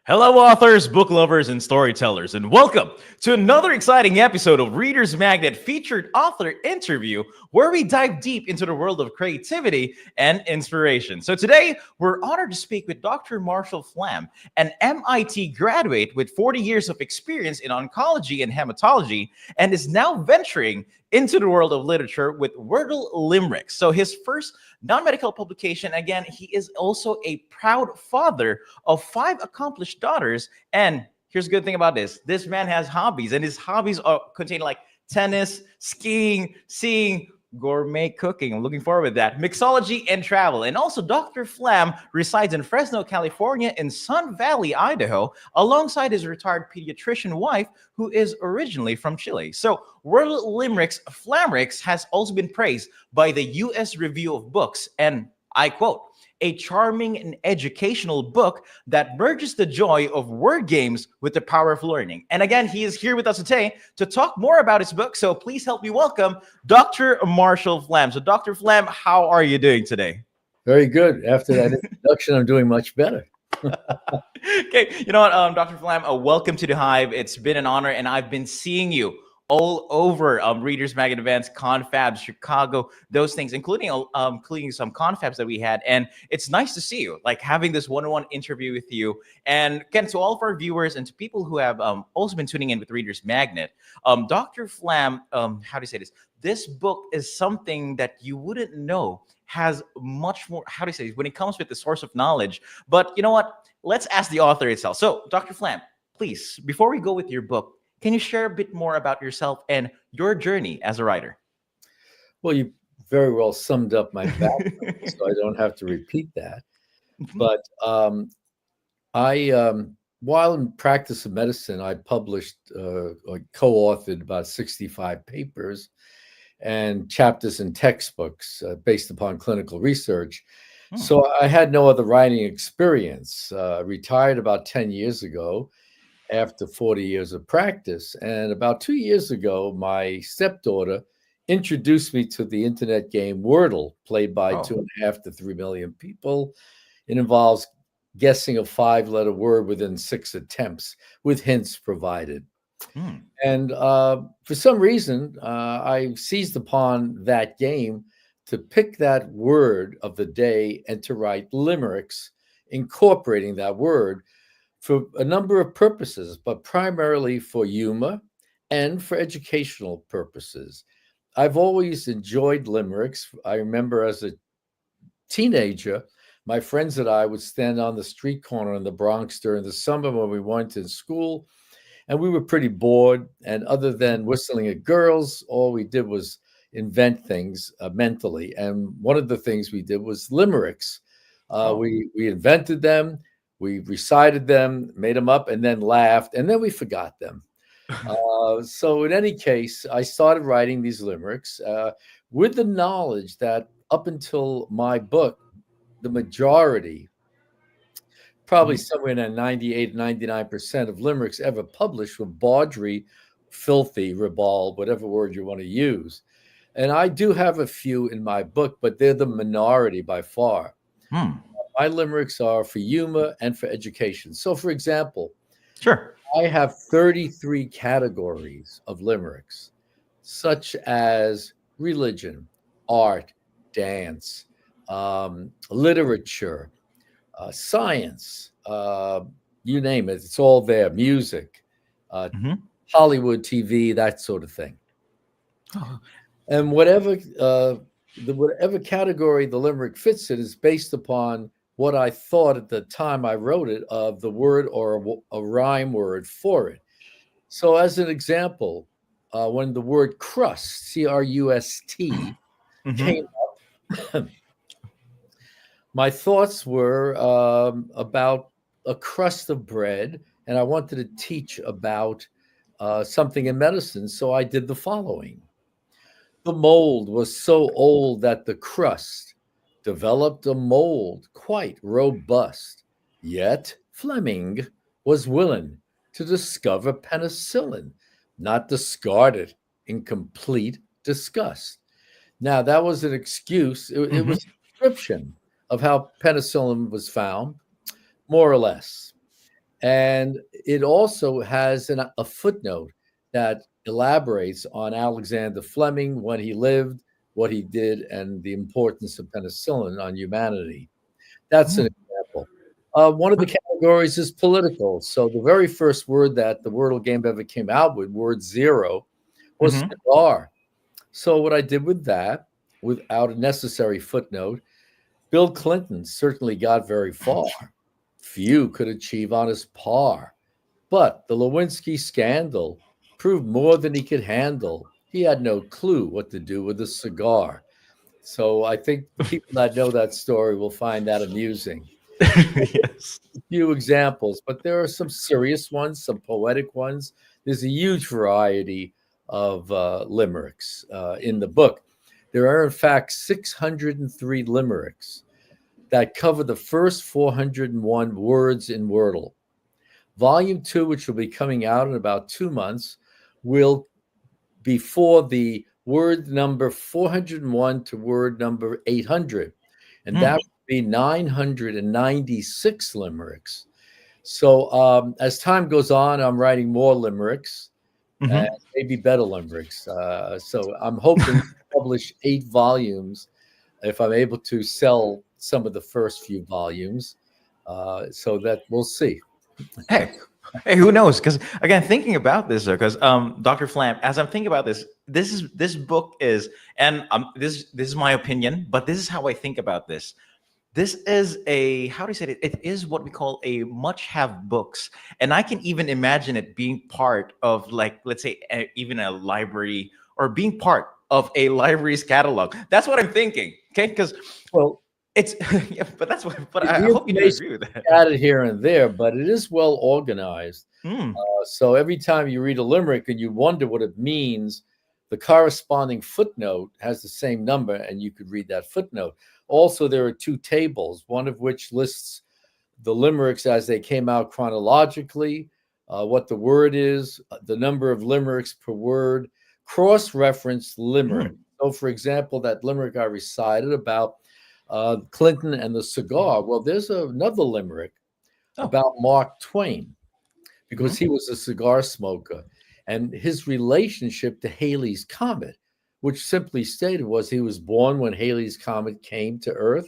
Hello, authors, book lovers, and storytellers, and welcome to another exciting episode of Reader's Magnet featured author interview, where we dive deep into the world of creativity and inspiration. So today, we're honored to speak with Dr. Marshall Flam, an MIT graduate with 40 years of experience in oncology and hematology, and is now venturing into the world of literature with Wordle Limericks. So his first non-medical publication, again, he is also a proud father of 5 accomplished daughters. And here's the good thing about this man has hobbies, and his hobbies are contain like tennis, skiing, seeing, gourmet cooking. I'm looking forward to that. Mixology and travel. And also Dr. Flam resides in Fresno, California, and Sun Valley, Idaho, alongside his retired pediatrician wife, who is originally from Chile. So World Limericks Flamricks has also been praised by the US Review of Books, and I quote, a charming and educational book that merges the joy of word games with the power of learning. And again, he is here with us today to talk more about his book. So please help me welcome Dr. Marshall Flam. So Dr. Flam, how are you doing today? Very good. After that introduction, I'm doing much better. Okay, you know what, Dr. Flam, welcome to the Hive. It's been an honor, and I've been seeing you all over Readers Magnet events, confabs, Chicago, those things, including some confabs that we had. And it's nice to see you, like having this one-on-one interview with you. And again, to all of our viewers and to people who have also been tuning in with Readers Magnet, Dr. Flam, how do you say this? This book is something that you wouldn't know has much more, how do you say this, when it comes with the source of knowledge. But you know what? Let's ask the author itself. So, Dr. Flam, please, before we go with your book, can you share a bit more about yourself and your journey as a writer? Well, you very well summed up my background, so I don't have to repeat that. But while in practice of medicine, I published or co-authored about 65 papers and chapters in textbooks based upon clinical research. So I had no other writing experience. Retired about 10 years ago after 40 years of practice. And about 2 years ago, my stepdaughter introduced me to the internet game Wordle, played by 2.5 to 3 million people. It involves guessing a 5-letter word within 6 attempts with hints provided. And for some reason, I seized upon that game to pick that word of the day and to write limericks incorporating that word for a number of purposes, but primarily for humor and for educational purposes. I've always enjoyed limericks. I remember as a teenager, my friends and I would stand on the street corner in the Bronx during the summer when we weren't in school, and we were pretty bored. And other than whistling at girls, all we did was invent things mentally. And one of the things we did was limericks. We invented them. We recited them, made them up, and then laughed, and then we forgot them. So in any case, I started writing these limericks with the knowledge that up until my book, the majority, probably somewhere in 98, 99% of limericks ever published were bawdry, filthy, ribald, whatever word you want to use. And I do have a few in my book, but they're the minority by far. My limericks are for humor and for education. So, for example, I have 33 categories of limericks, such as religion, art, dance, literature, science, you name it. It's all there. Music, Hollywood TV, that sort of thing. And whatever category the limerick fits in is based upon what I thought at the time I wrote it of the word or a rhyme word for it. So as an example, when the word crust, C-R-U-S-T, came up, my thoughts were about a crust of bread, and I wanted to teach about something in medicine, so I did the following. The mold was so old that the crust developed a mold quite robust. Yet Fleming was willing to discover penicillin, not discard it in complete disgust. Now, that was an excuse. It was a description of how penicillin was found, more or less. And it also has a footnote that elaborates on Alexander Fleming, when he lived, what he did, and the importance of penicillin on humanity. That's an example. One of the categories is political. So the very first word that the Wordle game ever came out with, word zero, was Mm-hmm. cigar. So what I did with that, without a necessary footnote, Bill Clinton certainly got very far. Few could achieve on his par. But the Lewinsky scandal proved more than he could handle. He had no clue what to do with a cigar. So I think people that know that story will find that amusing. Yes. A few examples, but there are some serious ones, some poetic ones. There's a huge variety of limericks in the book. There are, in fact, 603 limericks that cover the first 401 words in Wordle. Volume 2, which will be coming out in about 2 months, will be for the word number 401 to word number 800. And that would be 996 limericks. So as time goes on, I'm writing more limericks and maybe better limericks. So I'm hoping to publish 8 volumes if I'm able to sell some of the first few volumes. So that we'll see. Hey, hey, who knows? Because again, thinking about this, because Dr. Flam, as I'm thinking about this, this book is, and this is my opinion, but this is how I think about this. This is a, how do you say it? It is what we call a must-have books, and I can even imagine it being part of, like, let's say, even a library, or being part of a library's catalog. That's what I'm thinking. Okay, because Well, it's yeah, but that's what. But I the hope you do information agree with that. added here and there, but it is well organized. Mm, So every time you read a limerick and you wonder what it means, the corresponding footnote has the same number, and you could read that footnote. Also, there are 2 tables, one of which lists the limericks as they came out chronologically, what the word is, the number of limericks per word, cross-referenced limerick. So, for example, that limerick I recited about Clinton and the cigar. Well, there's another limerick oh, about Mark Twain, because he was a cigar smoker, and his relationship to Halley's Comet, which simply stated was he was born when Halley's Comet came to Earth,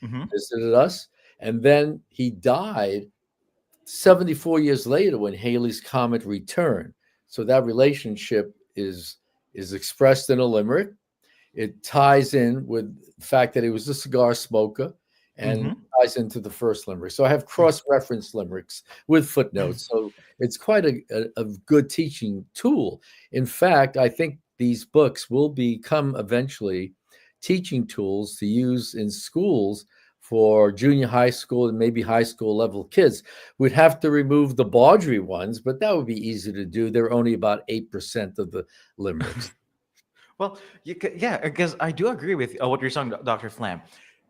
visited us, and then he died 74 years later when Halley's Comet returned. So that relationship is expressed in a limerick. It ties in with the fact that he was a cigar smoker, and ties into the first limerick. So I have cross-reference limericks with footnotes. So it's quite a good teaching tool. In fact, I think these books will become eventually teaching tools to use in schools for junior high school and maybe high school level kids. We'd have to remove the Baudry ones, but that would be easy to do. They're only about 8% of the limericks. well, yeah, because I do agree with what you're saying, Dr. Flam.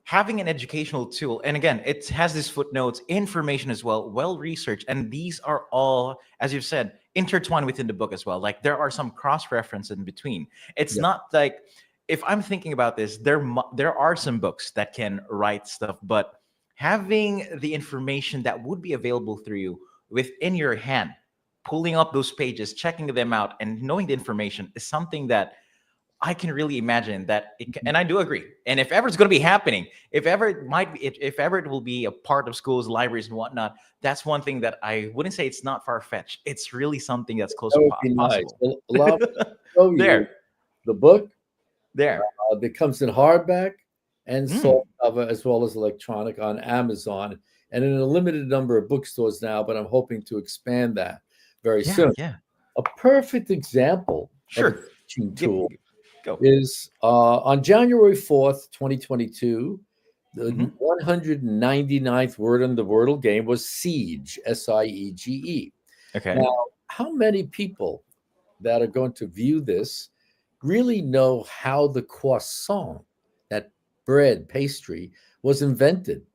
Having an educational tool, and again, it has these footnotes, information as well, well researched, and these are all, as you've said, intertwined within the book as well. Like, there are some cross reference in between. It's Yeah. not like, if I'm thinking about this, there are some books that can write stuff, but having the information that would be available through you within your hand, pulling up those pages, checking them out, and knowing the information is something that I can really imagine that and I do agree. And if ever it's going to be happening, if ever it might be, if ever it will be a part of schools, libraries, and whatnot, that's one thing that I wouldn't say it's not far fetched. It's really something that's close That to would be nice. possible. Well, allow me to show you There, the book there. that comes in hardback and Mm, softcover, as well as electronic, on Amazon and in a limited number of bookstores now, but I'm hoping to expand that very yeah, soon. yeah. A perfect example of a Sure. teaching Give, tool go. is on January 4th, 2022, the Hmm. 199th word in the Wordle game was siege, Siege. Okay. Now, how many people that are going to view this really know how the croissant, that bread pastry, was invented?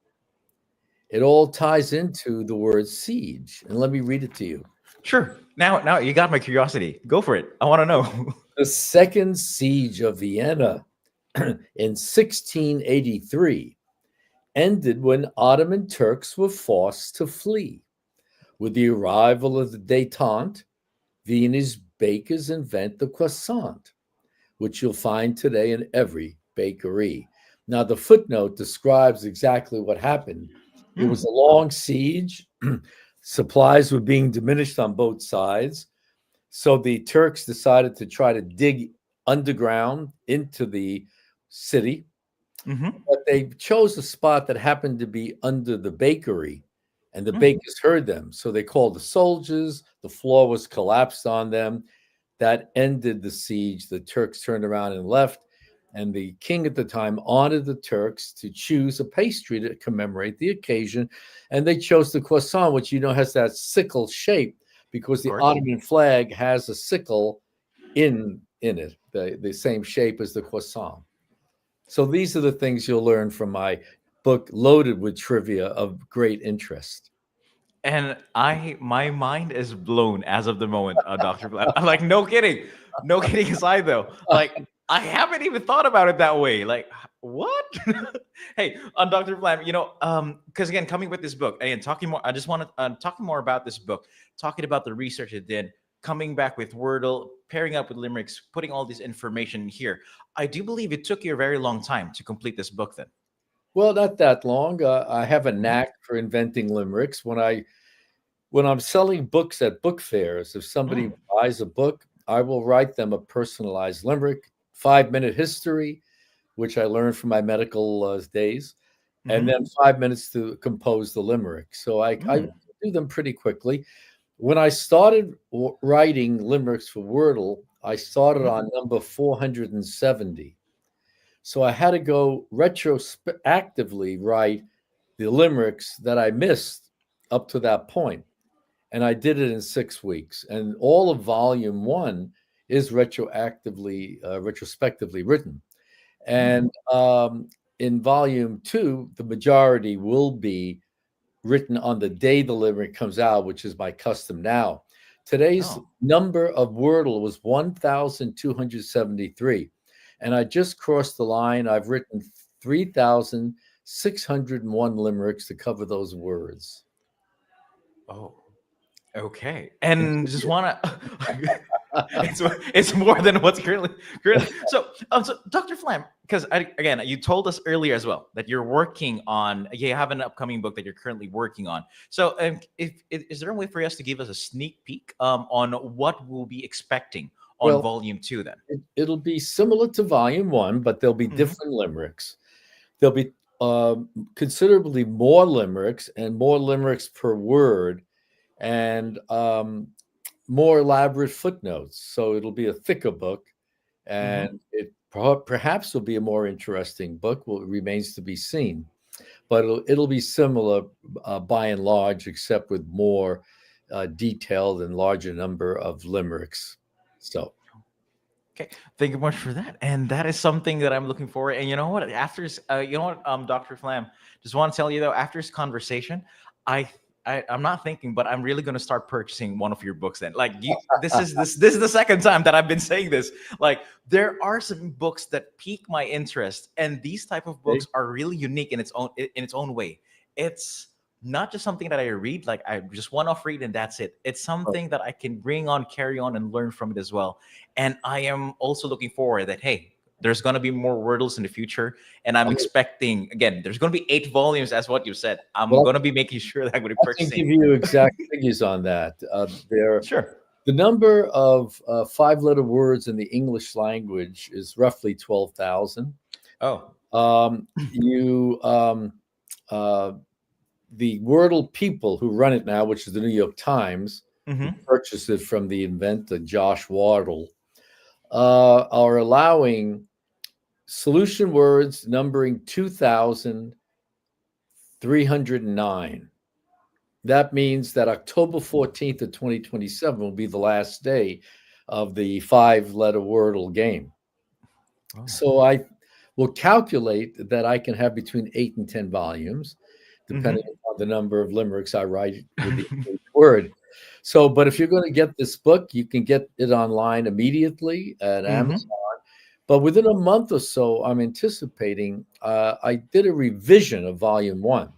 It all ties into the word siege. And let me read it to you. Sure. Now you got my curiosity. Go for it. I want to know. The second siege of Vienna in 1683 ended when Ottoman Turks were forced to flee. With the arrival of the détente, Viennese bakers invent the croissant, which you'll find today in every bakery. Now, the footnote describes exactly what happened. It was a long siege. Supplies were being diminished on both sides. So the Turks decided to try to dig underground into the city, but they chose a spot that happened to be under the bakery, and the bakers heard them. So they called the soldiers. The floor was collapsed on them. That ended the siege. The Turks turned around and left, and the king at the time honored the Turks to choose a pastry to commemorate the occasion, and they chose the croissant, which has that sickle shape because the Ottoman flag has a sickle in it, the same shape as the croissant. So these are the things you'll learn from my book, loaded with trivia of great interest. And my mind is blown as of the moment, Dr. Flam. I'm like, no kidding. No kidding aside though. Like, I haven't even thought about it that way. Like, what? Hey, Dr. Flam, because again, coming with this book and talking more, I just want to talking more about this book, talking about the research it did, coming back with Wordle, pairing up with limericks, putting all this information here. I do believe it took you a very long time to complete this book then. Well, not that long. I have a knack for inventing limericks. When I'm selling books at book fairs, if somebody buys a book, I will write them a personalized limerick, 5-minute history, which I learned from my medical days, and then 5 minutes to compose the limerick. So I do them pretty quickly. When I started writing limericks for Wordle, I started on number 470. So I had to go retroactively write the limericks that I missed up to that point. And I did it in 6 weeks. And all of volume 1 is retrospectively written. And in volume 2, the majority will be written on the day the limerick comes out, which is my custom now. Today's number of Wordle was 1,273. And I just crossed the line. I've written 3,601 limericks to cover those words. Oh, okay. And just want to, it's more than what's currently. So Dr. Flam, because again, you told us earlier as well that you have an upcoming book that you're currently working on. So is there a way for us to give us a sneak peek on what we'll be expecting on volume 2 then? It'll be similar to volume 1, but there'll be different limericks. There'll be considerably more limericks and more limericks per word, and more elaborate footnotes. So it'll be a thicker book, and it perhaps will be a more interesting book. Well, it remains to be seen, but it'll be similar by and large, except with more detailed and larger number of limericks. So, okay, thank you much for that, and that is something that I'm looking forward. And you know what? Dr. Flam, just want to tell you though, after this conversation, I'm not thinking, but I'm really going to start purchasing one of your books. Then, like, this is the second time that I've been saying this. Like, there are some books that pique my interest, and these type of books are really unique in its own way. It's not just something that I read, like I just one-off read and that's it. It's something that I can carry on and learn from it as well. And I am also looking forward that, hey, there's going to be more Wordles in the future. And I'm expecting, again, there's going to be 8 volumes as what you said. I'm going to be making sure that I'm going to be purchasing. I can give you exact figures on that. Sure. The number of 5-letter words in the English language is roughly 12,000. The Wordle people who run it now, which is the New York Times, purchased it from the inventor, Josh Wardle, are allowing solution words numbering 2,309. That means that October 14th of 2027 will be the last day of the 5-letter Wordle game. So I will calculate that I can have between 8 and 10 volumes, depending on the number of limericks I write with each word. So, but if you're going to get this book, you can get it online immediately at Amazon. But within a month or so, I'm anticipating, I did a revision of volume 1.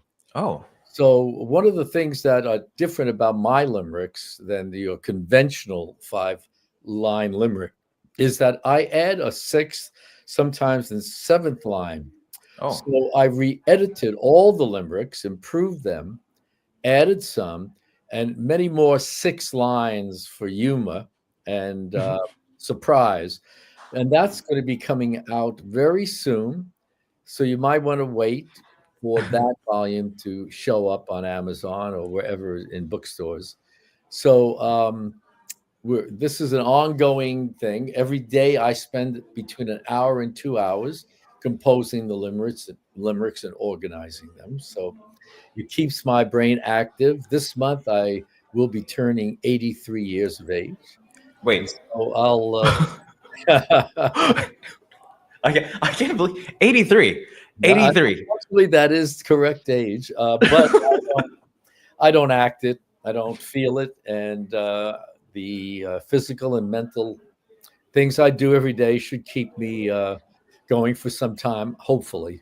So one of the things that are different about my limericks than the conventional 5-line limerick is that I add a sixth, sometimes in seventh line. Oh. So I re-edited all the limericks, improved them, added some, and many more 6 lines for humor and surprise. And that's going to be coming out very soon. So you might want to wait for that volume to show up on Amazon or wherever in bookstores. So this is an ongoing thing. Every day I spend between an hour and 2 hours composing the limericks and organizing them. So it keeps my brain active. This month I will be turning 83 years of age. And Wait. so I'll I can't believe 83. I 83. Hopefully that is the correct age, but I don't act it. I don't feel it, and the physical and mental things I do every day should keep me going for some time. Hopefully,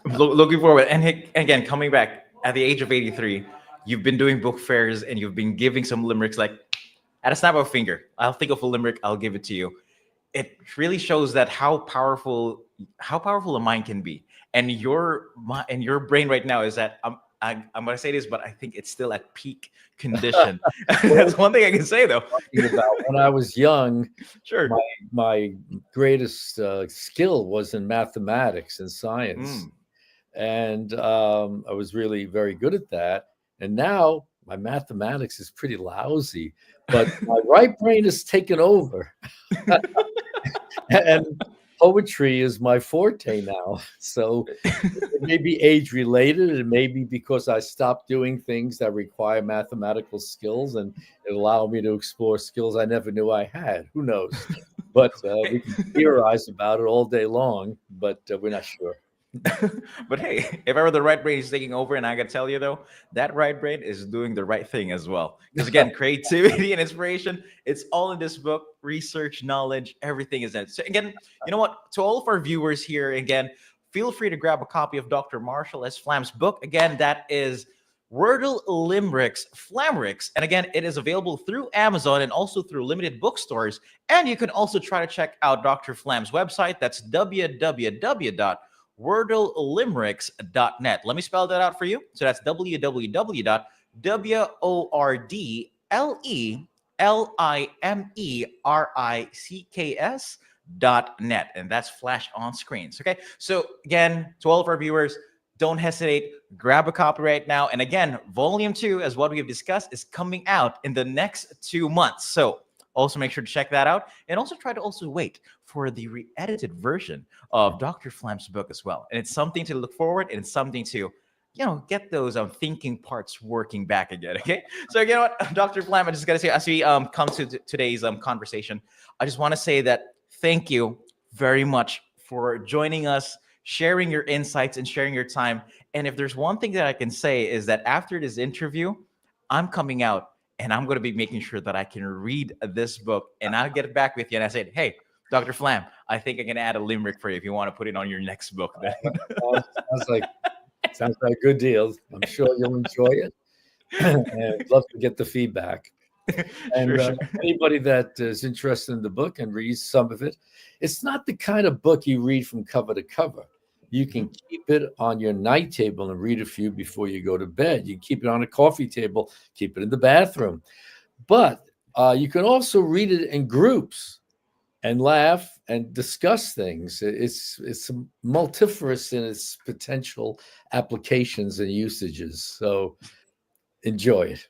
Looking forward. And again, coming back at the age of 83, you've been doing book fairs and you've been giving some limericks like at a snap of a finger. I'll think of a limerick, I'll give it to you. It really shows that how powerful a mind can be. And your brain right now is that I'm going to say this, but I think it's still at peak condition. That's one thing I can say, though. talking about when I was young, Sure. my greatest skill was in mathematics and science. Mm. And I was really very good at that. And now my mathematics is pretty lousy, but my right brain has taken over. And poetry is my forte now. So it may be age related. It may be because I stopped doing things that require mathematical skills and it allowed me to explore skills I never knew I had. Who knows? But we can theorize about it all day long, but we're not sure. But hey, if ever the right brain is taking over, and I gotta tell you though, that right brain is doing the right thing as well. Because again, creativity and inspiration, it's all in this book. Research, knowledge, everything is in it. So again, you know what? To all of our viewers here, again, feel free to grab a copy of Dr. Marshall S. Flam's book. Again, that is Wordle Limericks, Flamricks. And again, it is available through Amazon and also through limited bookstores. And you can also try to check out Dr. Flam's website. That's www.wordlelimericks.net. Let me spell that out for you. So that's www.wordlelimericks.net. And that's flash on screens. Okay. So again, to all of our viewers, don't hesitate. Grab a copy right now. And again, volume 2, as what we have discussed, is coming out in the next 2 months. So also make sure to check that out. And also try to also wait for the re-edited version of Dr. Flam's book as well. And it's something to look forward, and it's something to, get those thinking parts working back again. Okay. So you know what, Dr. Flam, I just got to say, as we come to today's conversation, I just want to say that thank you very much for joining us, sharing your insights and sharing your time. And if there's one thing that I can say is that after this interview, I'm coming out and I'm going to be making sure that I can read this book, and I'll get back with you. And I said, hey, Dr. Flam, I think I can add a limerick for you if you want to put it on your next book. Then. Sounds like a good deal. I'm sure you'll enjoy it. And I'd love to get the feedback. And Sure. anybody that is interested in the book and reads some of it, it's not the kind of book you read from cover to cover. You can keep it on your night table and read a few before you go to bed. You can keep it on a coffee table, keep it in the bathroom. But you can also read it in groups and laugh and discuss things. It's multifarious in its potential applications and usages. So enjoy it.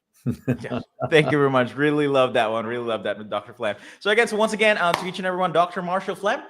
Yeah. Thank you very much. Really love that one. Really love that with Dr. Flam. So again, once again, to each and everyone, Dr. Marshall Flam,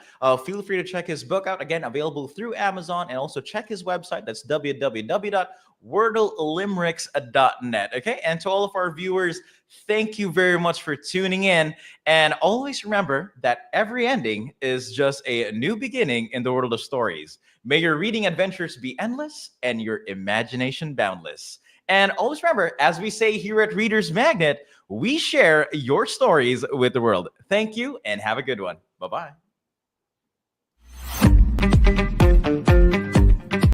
feel free to check his book out. Again, available through Amazon, and also check his website. That's www.wordlelimericks.net. Okay. And to all of our viewers, thank you very much for tuning in. And always remember that every ending is just a new beginning in the world of stories. May your reading adventures be endless and your imagination boundless. And always remember, as we say here at Reader's Magnet, we share your stories with the world. Thank you and have a good one. Bye-bye.